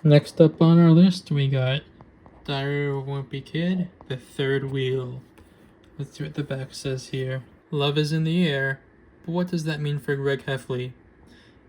Next up on our list, we got Diary of a Wimpy Kid, The Third Wheel. Let's see what the back says here. Love is in the air, but what does that mean for Greg Heffley?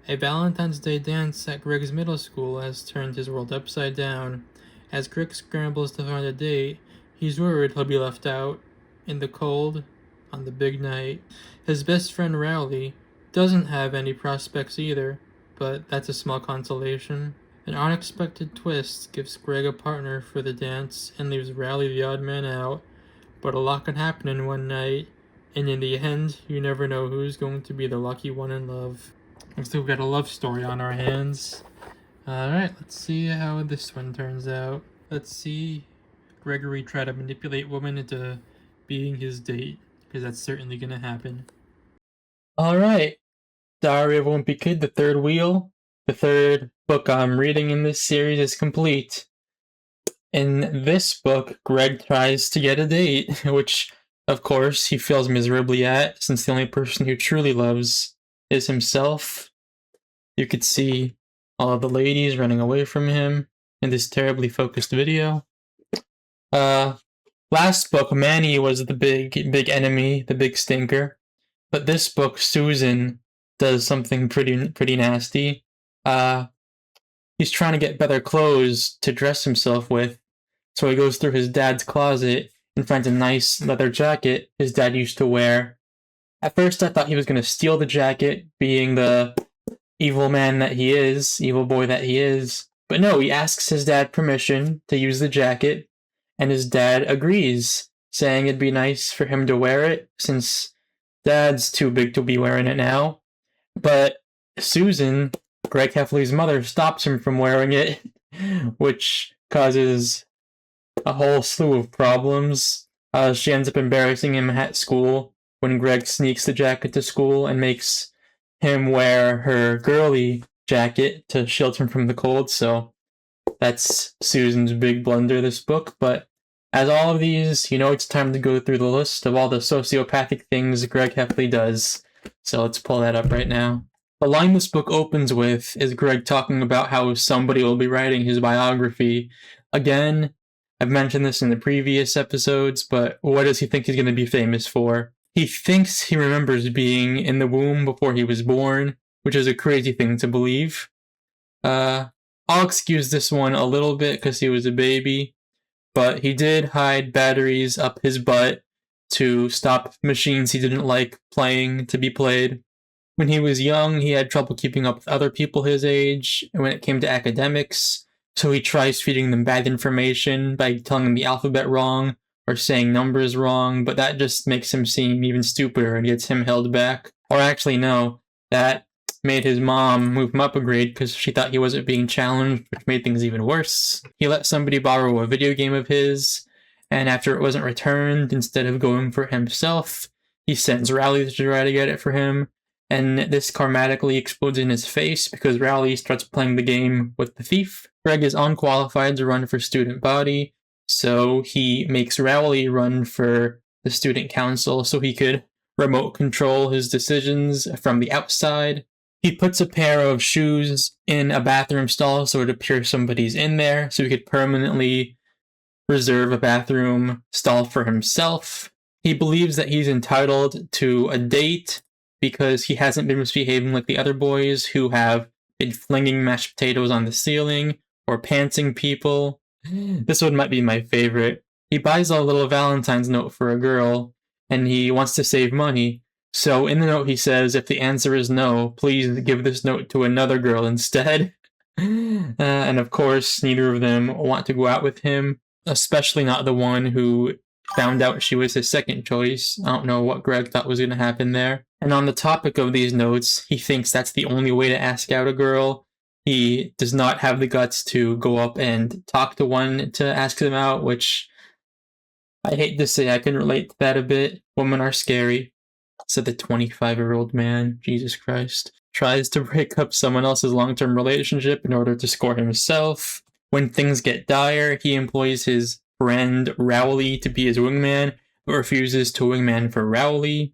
A Valentine's Day dance at Greg's middle school has turned his world upside down. As Greg scrambles to find a date, he's worried he'll be left out in the cold on the big night. His best friend Rowley doesn't have any prospects either, but that's a small consolation. An unexpected twist gives Greg a partner for the dance and leaves Rowley the odd man out, but a lot can happen in one night, and in the end, you never know who's going to be the lucky one in love. Looks like we've got a love story on our hands. Alright, let's see how this one turns out. Let's see Gregory try to manipulate women into being his date, because that's certainly gonna happen. Alright, Diary of a Wimpy Kid, The Third Wheel. The third book I'm reading in this series is complete. In this book, Greg tries to get a date, which, of course, he fails miserably at, since the only person he truly loves is himself. You could see all of the ladies running away from him in this terribly focused video. Last book, Manny was the big enemy, the big stinker. But this book, Susan, does something pretty nasty. He's trying to get better clothes to dress himself with, so he goes through his dad's closet and finds a nice leather jacket his dad used to wear. At first I thought he was going to steal the jacket, being the evil man that he is, evil boy that he is. But no, he asks his dad permission to use the jacket, and his dad agrees, saying it'd be nice for him to wear it, since Dad's too big to be wearing it now. But Susan, Greg Heffley's mother, stops him from wearing it, which causes a whole slew of problems. She ends up embarrassing him at school when Greg sneaks the jacket to school and makes him wear her girly jacket to shield him from the cold, so that's Susan's big blunder this book. But as all of these, it's time to go through the list of all the sociopathic things Greg Heffley does. So let's pull that up right now. The line this book opens with is Greg talking about how somebody will be writing his biography. Again, I've mentioned this in the previous episodes, but what does he think he's going to be famous for? He thinks he remembers being in the womb before he was born, which is a crazy thing to believe. I'll excuse this one a little bit because he was a baby, but he did hide batteries up his butt to stop machines he didn't like playing to be played. When he was young, he had trouble keeping up with other people his age when it came to academics, so he tries feeding them bad information by telling them the alphabet wrong or saying numbers wrong, but that just makes him seem even stupider and gets him held back. Or actually, no, that made his mom move him up a grade because she thought he wasn't being challenged, which made things even worse. He let somebody borrow a video game of his, and after it wasn't returned, instead of going for it himself, he sends Rowley to try to get it for him, and this karmatically explodes in his face because Rowley starts playing the game with the thief. Greg is unqualified to run for student body, so he makes Rowley run for the student council so he could remote control his decisions from the outside. He puts a pair of shoes in a bathroom stall so it appears somebody's in there, so he could permanently reserve a bathroom stall for himself. He believes that he's entitled to a date because he hasn't been misbehaving like the other boys who have been flinging mashed potatoes on the ceiling or pantsing people. This one might be my favorite. He buys a little Valentine's note for a girl, and he wants to save money. So in the note he says, if the answer is no, please give this note to another girl instead. And of course, neither of them want to go out with him, especially not the one who found out she was his second choice. I don't know what Greg thought was going to happen there. And on the topic of these notes, he thinks that's the only way to ask out a girl. He does not have the guts to go up and talk to one to ask them out, which I hate to say I can relate to that a bit. Women are scary, said the 25-year-old man. Jesus Christ. Tries to break up someone else's long-term relationship in order to score himself. When things get dire, he employs his friend Rowley to be his wingman, but refuses to wingman for Rowley.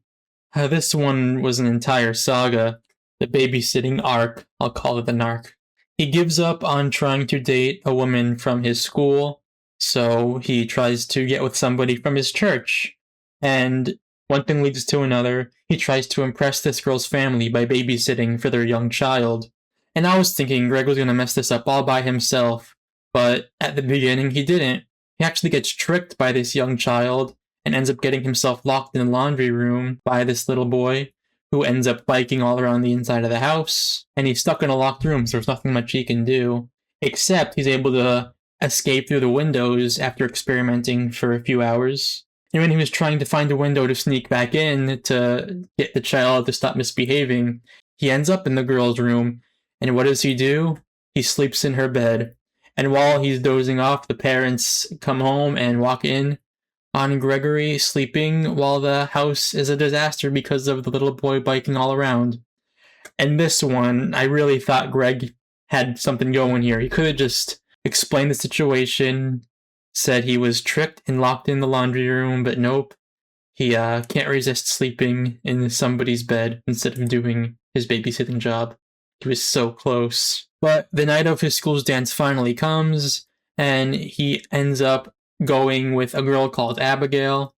This one was an entire saga. The babysitting arc, I'll call it an arc. He gives up on trying to date a woman from his school, so he tries to get with somebody from his church. And one thing leads to another. He tries to impress this girl's family by babysitting for their young child. And I was thinking Greg was going to mess this up all by himself, but at the beginning he didn't. He actually gets tricked by this young child and ends up getting himself locked in the laundry room by this little boy, who ends up biking all around the inside of the house, and he's stuck in a locked room, so there's nothing much he can do, except he's able to escape through the windows after experimenting for a few hours. And when he was trying to find a window to sneak back in to get the child to stop misbehaving, he ends up in the girl's room, and what does he do? He sleeps in her bed. And while he's dozing off, the parents come home and walk in on Gregory sleeping while the house is a disaster because of the little boy biking all around. And this one, I really thought Greg had something going here. He could have just explained the situation, said he was tricked and locked in the laundry room, but nope. He can't resist sleeping in somebody's bed instead of doing his babysitting job. He was so close. But the night of his school's dance finally comes, and he ends up going with a girl called Abigail,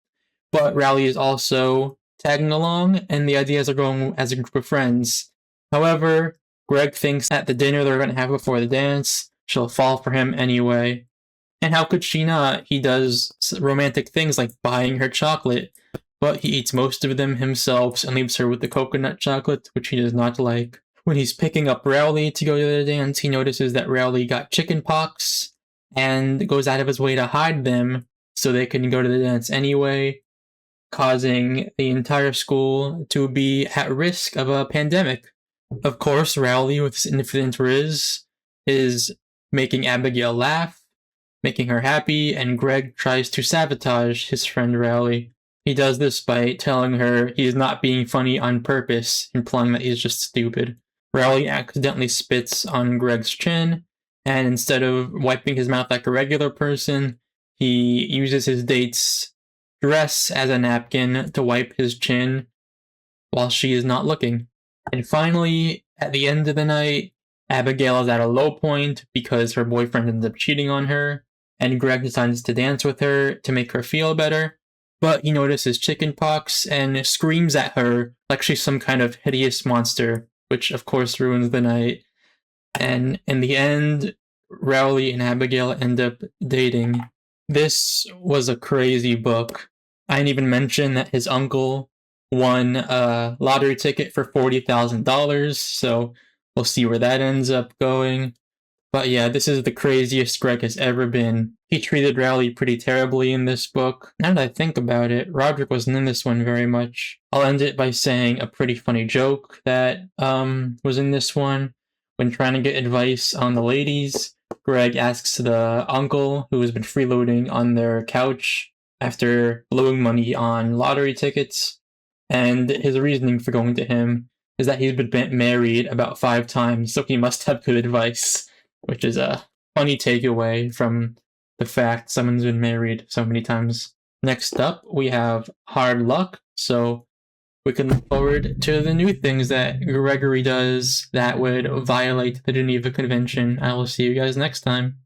but Rowley is also tagging along, and the ideas are going as a group of friends. However, Greg thinks at the dinner they're going to have before the dance, she'll fall for him anyway. And how could she not? He does romantic things like buying her chocolate, but he eats most of them himself and leaves her with the coconut chocolate, which he does not like. When he's picking up Rowley to go to the dance, he notices that Rowley got chicken pox and goes out of his way to hide them so they can go to the dance anyway, causing the entire school to be at risk of a pandemic. Of course, Rowley, with his infinite rizz, is making Abigail laugh, making her happy, and Greg tries to sabotage his friend Rowley. He does this by telling her he is not being funny on purpose, implying that he's just stupid. Rowley accidentally spits on Greg's chin, and instead of wiping his mouth like a regular person, he uses his date's dress as a napkin to wipe his chin while she is not looking. And finally, at the end of the night, Abigail is at a low point because her boyfriend ends up cheating on her, and Greg decides to dance with her to make her feel better, but he notices chickenpox and screams at her like she's some kind of hideous monster, which of course ruins the night. And in the end, Rowley and Abigail end up dating. This was a crazy book. I didn't even mention that his uncle won a lottery ticket for $40,000, so we'll see where that ends up going. But yeah, this is the craziest Greg has ever been. He treated Rowley pretty terribly in this book. Now that I think about it, Roderick wasn't in this one very much. I'll end it by saying a pretty funny joke that was in this one. When trying to get advice on the ladies, Greg asks the uncle, who has been freeloading on their couch after blowing money on lottery tickets, and his reasoning for going to him is that he's been married about 5 times, so he must have good advice, which is a funny takeaway from the fact someone's been married so many times. Next up, we have Hard Luck, so we can look forward to the new things that Gregory does that would violate the Geneva Convention. I will see you guys next time.